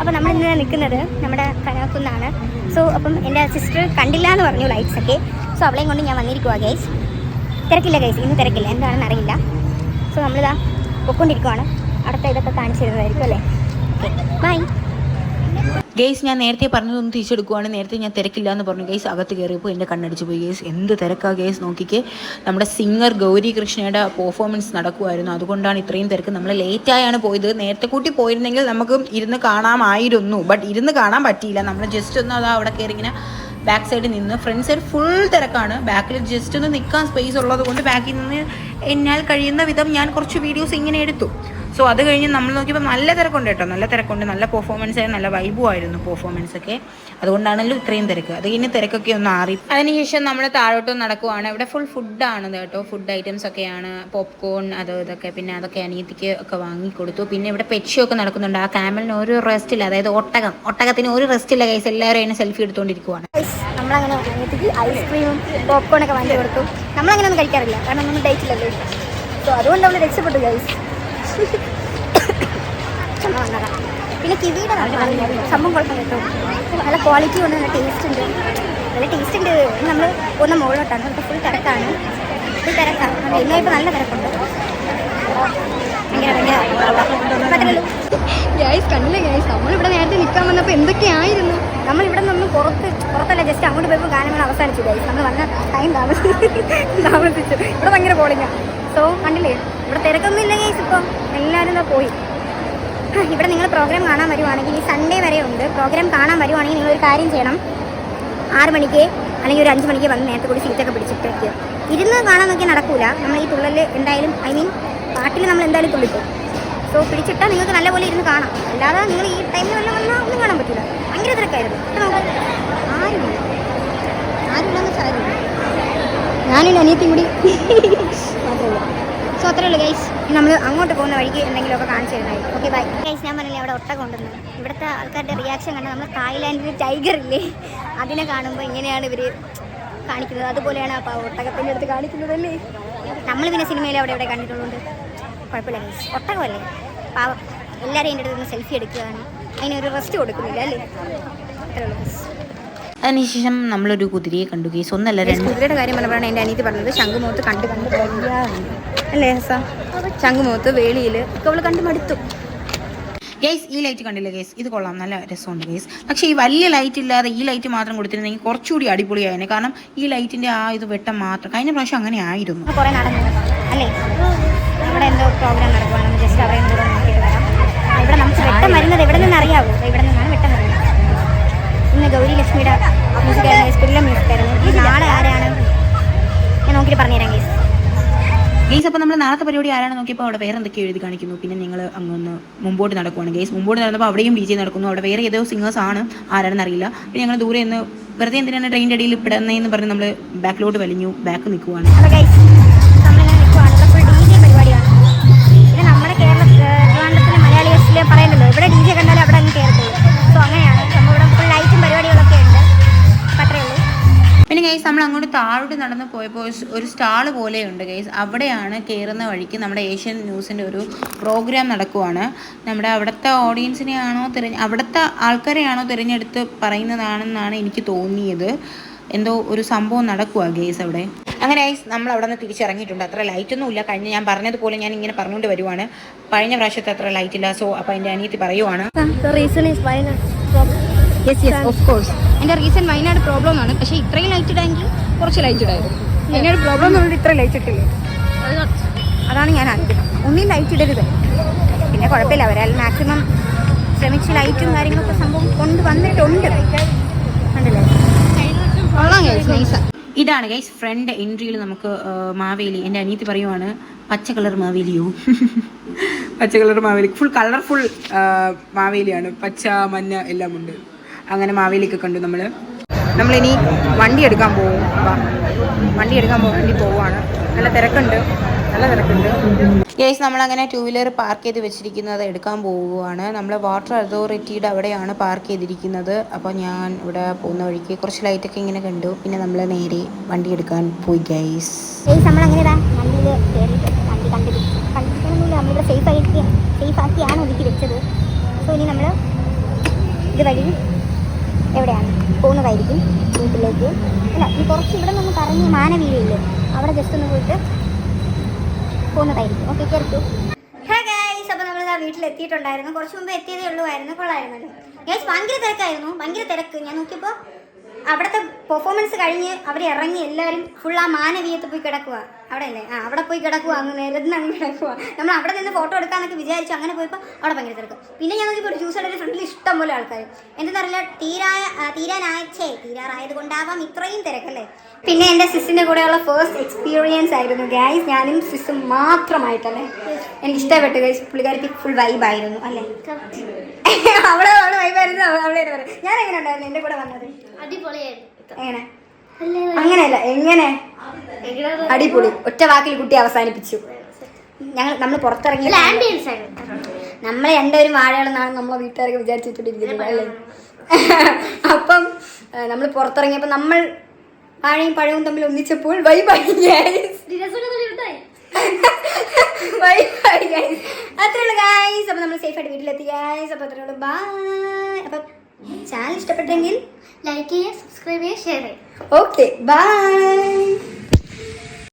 അപ്പോൾ നമ്മൾ ഇന്ന് നിൽക്കുന്നത് നമ്മുടെ കനകക്കുന്നാണ്. സോ അപ്പം എൻ്റെ സിസ്റ്റർ കണ്ടില്ല എന്ന് പറഞ്ഞു ലൈറ്റ്സ് ഒക്കെ. സോ അവളെയും കൊണ്ട് ഞാൻ വന്നിരിക്കുക ഗൈസ്. തിരക്കില്ല ഗൈസ്, ഇന്ന് തിരക്കില്ല, എന്താണെന്ന് അറിയില്ല. സോ നമ്മളിതാ പൊയ്ക്കൊണ്ടിരിക്കുവാണ്. അടുത്ത ഇതൊക്കെ കാണിച്ചു തരുന്നതായിരിക്കും അല്ലേ. Okay bye guys. ഞാൻ നേരത്തെ പറഞ്ഞതൊന്ന് തിരിച്ചെടുക്കുവാണ്. നേരത്തെ ഞാൻ തിരക്കില്ല എന്ന് പറഞ്ഞു ഗെയ്സ്. അകത്ത് കയറിയപ്പോൾ എൻ്റെ കണ്ണടിച്ച് പോയി ഗെയ്സ്. എന്ത് തിരക്കാണ് ഗെയ്സ്. നോക്കിക്കേ, നമ്മുടെ സിംഗർ ഗൗരി കൃഷ്ണയുടെ പെർഫോമൻസ് നടക്കുമായിരുന്നു. അതുകൊണ്ടാണ് ഇത്രയും തിരക്ക്. നമ്മൾ ലേറ്റായാണ് പോയത്. നേരത്തെ കൂട്ടി പോയിരുന്നെങ്കിൽ നമുക്ക് ഇരുന്ന് കാണാമായിരുന്നു. ബട്ട് ഇരുന്ന് കാണാൻ പറ്റിയില്ല. നമ്മൾ ജസ്റ്റ് ഒന്ന് അതാ അവിടെ കയറി ഇങ്ങനെ ബാക്ക് സൈഡിൽ നിന്ന്, ഫ്രണ്ട് സൈഡ് ഫുൾ തിരക്കാണ്. ബാക്കിൽ ജസ്റ്റ് ഒന്ന് നിൽക്കാൻ സ്പേസ് ഉള്ളത് കൊണ്ട് ബാക്കിൽ നിന്ന് എന്നാൽ കഴിയുന്ന വിധം ഞാൻ കുറച്ച് വീഡിയോസ് ഇങ്ങനെ എടുത്തു. സോ അത് കഴിഞ്ഞ് നമ്മൾ നോക്കിയപ്പോൾ നല്ല തിരക്കുണ്ട് കേട്ടോ, നല്ല തിരക്കുണ്ട്. നല്ല പെർഫോമൻസ് ആയിരുന്നു, നല്ല വൈബും ആയിരുന്നു പെർഫോമൻസ് ഒക്കെ. അതുകൊണ്ടാണല്ലോ ഇത്രയും തിരക്ക്. അത് കഴിഞ്ഞ് തിരക്കൊക്കെ ഒന്ന് ആറി. അതിനുശേഷം നമ്മൾ താഴോട്ട് നടക്കുവാണ്. ഇവിടെ ഫുൾ ഫുഡാണ് കേട്ടോ, ഫുഡ് ഐറ്റംസ് ഒക്കെയാണ്, പോപ്കോൺ അത് ഇതൊക്കെ. പിന്നെ അതൊക്കെ അനിയത്തിക്ക് ഒക്കെ വാങ്ങിക്കൊടുത്തു. പിന്നെ ഇവിടെ പെറ്റ് ഷോ ഒക്കെ നടക്കുന്നുണ്ട്. ആ ക്യാമലിന് ഒരു റെസ്റ്റ് ഇല്ല, അതായത് ഒട്ടകത്തിന് ഒരു റെസ്റ്റ് ഇല്ല ഗൈസ്. എല്ലാവരും അതിനെ സെൽഫി എടുത്തുകൊണ്ടിരിക്കുവാണ്. നമ്മളങ്ങനെ അനിയത്തിക്ക് ഐസ്ക്രീമും പോപ്കോണൊക്കെ വാങ്ങി കൊടുത്തു. നമ്മളങ്ങനെ ഒന്നും കഴിക്കാറില്ല, കാരണം ഒന്നും ഡേറ്റില്ലല്ലോ. സോ അതുകൊണ്ട് നമ്മൾ രക്ഷപ്പെട്ടു ഗൈസ്. പിന്നെ കിവിയുടെ സംഭവം കുഴപ്പം കേട്ടോ, നല്ല ക്വാളിറ്റി ഉണ്ട്, നല്ല ടേസ്റ്റ് ഉണ്ട്, നല്ല ടേസ്റ്റ് ഉണ്ട്. നമ്മൾ ഒന്ന് മുകളിലോട്ടാണ്, നമുക്ക് ഫുൾ തിരക്കാണ്, ഫുൾ തിരക്കാണ്. ഇന്നും ഇപ്പോൾ നല്ല തിരക്കുണ്ട്. ഭയങ്കര ഗ്യാസ് കണ്ടില്ലേ ഗ്യാസ്. നമ്മളിവിടെ നേരത്തെ നിൽക്കാൻ വന്നപ്പോൾ എന്തൊക്കെയായിരുന്നു. നമ്മളിവിടെ നിന്ന് പുറത്തല്ല, ജസ്റ്റ് അങ്ങോട്ട് പോയപ്പോൾ ഗാനങ്ങൾ അവസാനിച്ചു ഗ്യാസ്. നമ്മൾ വന്ന ടൈം താമസിച്ചു. ഇവിടെ ഭയങ്കര ബോളിങ്ങാണ്. സോ കണ്ടില്ലേ, ഇവിടെ തിരക്കൊന്നും ഇല്ല ഗ്യാസ്. ഇപ്പം എല്ലാവരും ഇതാ പോയി. ഇവിടെ നിങ്ങൾ പ്രോഗ്രാം കാണാൻ വരുവാണെങ്കിൽ ഈ സൺഡേ വരെ ഉണ്ട്. പ്രോഗ്രാം കാണാൻ വരുവാണെങ്കിൽ നിങ്ങളൊരു കാര്യം ചെയ്യണം, 6 മണിക്ക് അല്ലെങ്കിൽ ഒരു 5 മണിക്ക് വന്ന് നേരത്തെ കൂടി സീറ്റൊക്കെ പിടിച്ചിട്ട് ഇരുന്ന് കാണാൻ നോക്കിയാൽ നടക്കൂല. നമ്മൾ ഈ തുള്ളൽ എന്തായാലും, ഐ മീൻ പാട്ടിൽ നമ്മൾ എന്തായാലും തുള്ളിക്കും. സോ പിടിച്ചിട്ടാൽ നിങ്ങൾക്ക് നല്ലപോലെ ഇരുന്ന് കാണാം. അല്ലാതെ നിങ്ങൾ ഈ ടൈമിൽ വല്ല വന്നാൽ ഒന്നും കാണാൻ പറ്റില്ല. ഭയങ്കര തിരക്കായിരുന്നു. ആരുമില്ല, ആരുമില്ലെന്ന് വെച്ചാൽ ആരുമില്ല. ഞാനും അനിയത്തിയും കൂടി മാത്രമേ ഉള്ളൂ. സോ അത്രേ ഉള്ളൂ ഗൈസ്. നമ്മൾ അങ്ങോട്ട് പോകുന്ന വഴിക്ക് എന്തെങ്കിലുമൊക്കെ കാണിച്ചു തരുന്നതായിരിക്കും. Okay bye guys. ഞാൻ പറഞ്ഞില്ലേ അവിടെ ഒട്ടകം ഉണ്ടെന്ന്. ഇവിടുത്തെ ആൾക്കാരുടെ റിയാക്ഷൻ കണ്ടാൽ നമ്മൾ തായ്ലാൻഡിൽ ടൈഗർ ഇല്ലേ, അതിനെ കാണുമ്പോൾ ഇങ്ങനെയാണ് ഇവർ കാണിക്കുന്നത്. അതുപോലെയാണ് ആ ഒട്ടകത്തിൻ്റെ അടുത്ത് കാണിക്കുന്നതല്ലേ. നമ്മൾ പിന്നെ സിനിമയിൽ അവിടെ ഇവിടെ കണ്ടിട്ടുള്ളതുകൊണ്ട് കുഴപ്പമില്ല ഗൈസ്. ഒട്ടകമല്ലേ പാവം, എല്ലാവരും എൻ്റെ അടുത്ത് നിന്ന് സെൽഫി എടുക്കുകയാണ്, അതിനൊരു റെസ്റ്റ് കൊടുക്കുന്നില്ല അല്ലേ. അത്രേ ഉള്ളൂ ഗൈസ്. അതിനുശേഷം നമ്മളൊരു കുതിരയെ കണ്ടു ഗൈസ്. ഒന്നല്ല രണ്ട്. കുതിരയുടെ കാര്യം പറഞ്ഞപ്പോഴാണ് എൻ്റെ അനിയത്തി പറഞ്ഞത് ശംഖുമുഖത്ത് കണ്ട് അല്ലേ ഹസ. ശംഖുമുഖത്ത് വേളിയിൽ ഒക്കെ അവൾ കണ്ട് മടുത്തു ഗൈസ്. ഈ ലൈറ്റ് കണ്ടില്ല ഗൈസ്, ഇത് കൊള്ളാം, നല്ല രസമുണ്ട് ഗൈസ്. പക്ഷേ ഈ വലിയ ലൈറ്റ് ഇല്ലാതെ ഈ ലൈറ്റ് മാത്രം കൊടുത്തിരുന്നെങ്കിൽ കുറച്ചുകൂടി അടിപൊളിയായിരുന്നു. കാരണം ഈ ലൈറ്റിൻ്റെ ആ ഇത് വെട്ടം മാത്രം. കഴിഞ്ഞ പ്രാവശ്യം അങ്ങനെ ആയിരുന്നു. കുറേ നടന്നു അല്ലേ. ഇവിടെ എന്തോ പ്രോഗ്രാം നടക്കുവാണ്, ജസ്റ്റ് അവിടെ കൂടെ നോക്കിയിട്ട് വരാം. ഇവിടെ നമുക്ക് വെട്ടം വരുന്നത് എവിടെ നിന്ന് അറിയാവോ, ഇവിടെ നിന്നാണ് വെട്ടം വരുന്നത്. ഇന്ന് ഗൗരി ലക്ഷ്മിയുടെ മ്യൂസിക്കായിരുന്നു, സ്പിരില മ്യൂസിക്കായിരുന്നു. നാളെ ആരാണ് ഞാൻ നോക്കിയിട്ട് പറഞ്ഞുതരാം ഗൈസ്. ഗെയ്സ് അപ്പോൾ നമ്മൾ നാളത്തെ പരിപാടി ആരാണ് നോക്കിയപ്പോൾ അവിടെ വേറെ എന്തൊക്കെയോ എഴുതി കാണിക്കുന്നു. പിന്നെ നിങ്ങൾ അങ്ങൊന്ന് മുമ്പോട്ട് നടക്കുവാണ് ഗെയ്സ്. മുമ്പോട്ട് നടന്നപ്പോൾ അവിടെയും DJ നടക്കുന്നു. അവിടെ വേറെ ഏതോ സിംഗേഴ്സ് ആണ്, ആരാണെന്ന് അറിയില്ല. പിന്നെ ഞങ്ങൾ ദൂരെ നിന്ന് വെറുതെ എന്തിനാണ് ട്രെയിനിൻ്റെ അടിയിൽ ഇപ്പിടുന്നതെന്ന് പറഞ്ഞ് നമ്മൾ ബാക്കിലോട്ട് വലിഞ്ഞു, ബാക്ക് നിൽക്കുവാണ്. പരിപാടിയാണ്. പിന്നെ നമ്മുടെ ട്രിവാൻഡ്രത്തിലെ മലയാളികളിൽ പറയുന്നല്ലോ, ഇവിടെ DJ കണ്ടാലും അവിടെ അങ്ങ് കയറത്തുള്ളൂ. സോ അങ്ങനെയാണ് നമ്മൾ ഇവിടെ ഫുൾ ലൈറ്റും പരിപാടികളൊക്കെ ഉണ്ട്. അത്രയേ ഉള്ളൂ. പിന്നെ ഗൈസ് നമ്മൾ അങ്ങോട്ട് താഴോട്ട് നടന്ന് പോയപ്പോൾ ഒരു സ്റ്റാള് പോലെയുണ്ട് ഗൈസ്. അവിടെയാണ് കയറുന്ന വഴിക്ക് നമ്മുടെ ഏഷ്യൻ ന്യൂസിൻ്റെ ഒരു പ്രോഗ്രാം നടക്കുവാണ്. നമ്മുടെ അവിടുത്തെ ഓഡിയൻസിനെയാണോ അവിടുത്തെ ആൾക്കാരെയാണോ തിരഞ്ഞെടുത്ത് പറയുന്നതാണെന്നാണ് എനിക്ക് തോന്നിയത്. എന്തോ ഒരു സംഭവം നടക്കുക ഗൈസ് അവിടെ. അങ്ങനെ ഗൈസ് നമ്മൾ അവിടെ നിന്ന് തിരിച്ചിറങ്ങിയിട്ടുണ്ട്. അത്ര ലൈറ്റൊന്നും ഇല്ല. കഴിഞ്ഞ ഞാൻ പറഞ്ഞതുപോലെ ഞാൻ ഇങ്ങനെ പറഞ്ഞുകൊണ്ട് വരുവാണ്, കഴിഞ്ഞ പ്രാവശ്യത്തെ അത്ര ലൈറ്റ് ഇല്ല. സോ അപ്പോൾ എൻ്റെ അനിയത്തി പറയുവാണ് ഓഫ് കോഴ്സ് എൻ്റെ റീസൺ വയനാട് പ്രോബ്ലം ആണ്. പക്ഷേ ഇത്രയും ലൈറ്റ് ഇടാമെങ്കിൽ കുറച്ച് ലൈറ്റ് ഇടായിരുന്നു. വയനാട് പ്രോബ്ലം എന്നുള്ളത് ഇത്ര ലൈറ്റ് ഇട്ടില്ലേ, അതാണ് ഞാൻ ആഗ്രഹിക്കുന്നത്. ഒന്നും ലൈറ്റ് ഇടരുത്. പിന്നെ കുഴപ്പമില്ല, അവരാൽ മാക്സിമം ശ്രമിച്ച് ലൈറ്റും കാര്യങ്ങളൊക്കെ സംഭവം കൊണ്ടുവന്നിട്ടുണ്ട്. കണ്ടില്ലേ, കൊള്ളാം ഗൈസ്, നൈസാ. ഇതാണ് ഗൈസ് ഫ്രണ്ട് എൻട്രിയിൽ നമുക്ക് മാവേലി. എൻ്റെ അനിയത്തി പറയുവാണ് പച്ച കളർ മാവേലിയോ പച്ച കളർ മാവേലി, ഫുൾ കളർഫുൾ മാവേലിയാണ്, പച്ച മഞ്ഞ എല്ലാം ഉണ്ട്. അങ്ങനെ മാവേലിയൊക്കെ കണ്ടു. നമ്മളിനി വണ്ടി എടുക്കാൻ പോകും. വണ്ടി എടുക്കാൻ പോകാൻ വേണ്ടി പോവുകയാണ്. നല്ല തിരക്കുണ്ട്. ഗൈസ് നമ്മളങ്ങനെ 2 വീലർ പാർക്ക് ചെയ്ത് വെച്ചിരിക്കുന്നത് എടുക്കാൻ പോവുകയാണ്. നമ്മൾ വാട്ടർ അതോറിറ്റിയുടെ അവിടെയാണ് പാർക്ക് ചെയ്തിരിക്കുന്നത്. അപ്പോൾ ഞാൻ ഇവിടെ പോകുന്ന വഴിക്ക് കുറച്ച് ലൈറ്റൊക്കെ ഇങ്ങനെ കണ്ടു. പിന്നെ നമ്മൾ നേരെ വണ്ടി എടുക്കാൻ പോയി ഗൈസ്. നമ്മളങ്ങനെ വണ്ടിയിൽ കയറിയിട്ട് വണ്ടി കണ്ടിരിക്കണമെന്നില്ല. നമ്മളിവിടെ സേഫ് ആക്കിയാണ് ഒതുക്കി വെച്ചത്. സോ ഇനി നമ്മൾ ഇതുവഴി എവിടെയാണ് പോകുന്നതായിരിക്കും വീട്ടിലേക്ക്. അല്ല, ഈ കുറച്ച് ഇവിടെ നിന്ന് കറങ്ങി മാനവീതിയില്ലേ അവിടെ ജസ്റ്റ് ഒന്ന് പോയിട്ട് പോകുന്നതായിരിക്കും. ഓക്കെ, കേൾക്കൂ. ഹായ് ഗൈസ്, അപ്പോൾ നമ്മൾ വീട്ടിലെത്തിയിട്ടുണ്ടായിരുന്നു. കുറച്ച് മുമ്പ് എത്തിയതേ ഉള്ളൂമായിരുന്നു. കൊള്ളായിരുന്നല്ലോ ഗൈസ്. ഭയങ്കര തിരക്കായിരുന്നു, ഭയങ്കര തിരക്ക്. ഞാൻ നോക്കിയപ്പോൾ അവിടുത്തെ പെർഫോമൻസ് കഴിഞ്ഞ് അവർ ഇറങ്ങി എല്ലാവരും ഫുൾ ആ മാനവീയത്ത് പോയി കിടക്കുക. അവിടെ അല്ലേ, അവിടെ പോയി കിടക്കുക, അങ്ങ് നിരന്ന് അങ്ങ് കിടക്കുക. നമ്മൾ അവിടെ നിന്ന് ഫോട്ടോ എടുക്കാമെന്നൊക്കെ വിചാരിച്ചു. അങ്ങനെ പോയപ്പോൾ അവിടെ ഭയങ്കര തിരക്ക്. പിന്നെ ഞാൻ നോക്കിയപ്പോൾ ഒരു ജ്യൂസ് കടയുടെ ഫ്രണ്ടിൽ ഇഷ്ടം പോലെ ആൾക്കാർ. എന്തെന്നറിയില്ല, തീരാറായത് കൊണ്ടാവാം ഇത്രയും തിരക്കല്ലേ. പിന്നെ എൻ്റെ സിസ്സിൻ്റെ കൂടെയുള്ള ഫസ്റ്റ് എക്സ്പീരിയൻസ് ആയിരുന്നു ഗൈസ്. ഞാനും സിസ്സും മാത്രമായിട്ടല്ലേ. എനിക്ക് ഇഷ്ടപ്പെട്ടു ഗൈസ്. പുള്ളിക്കാരിക്ക് ഫുൾ വൈബായിരുന്നു അല്ലേ. അവിടെ വൈബായിരുന്നു. അവിടെ ഞാൻ എങ്ങനെ ഉണ്ടായിരുന്നു എൻ്റെ കൂടെ വന്നത്? അടിപൊളിയായിരുന്നു. എങ്ങനെ? അങ്ങനെയല്ല, എങ്ങനെ അടിപൊളി. ഒറ്റ വാക്കിൽ കുട്ടി അവസാനിപ്പിച്ചു. നമ്മൾ പുറത്തിറങ്ങി നമ്മളെ രണ്ടുപേരും വാഴകളെന്നാണ് നമ്മളെ വീട്ടുകാരൊക്കെ വിചാരിച്ചിട്ടിരിക്കുന്നത് അല്ലേ. അപ്പം നമ്മൾ പുറത്തിറങ്ങിയപ്പോൾ നമ്മൾ വാഴയും പഴവും തമ്മിൽ ഒന്നിച്ചപ്പോൾ വൈബായി. അത്രേ ഉള്ളൂ ഗൈസ്. അപ്പം നമ്മൾ സേഫായിട്ട് വീട്ടിലെത്തി ഗൈസ്. അപ്പം അത്രേ ഉള്ളൂ. ബൈ. അപ്പം ചാനൽ ഇഷ്ടപ്പെട്ടെങ്കിൽ ലൈക്ക് ചെയ്യുക, സബ്സ്ക്രൈബ് ചെയ്യുക, ഷെയർ ചെയ്യുക. Okay, by.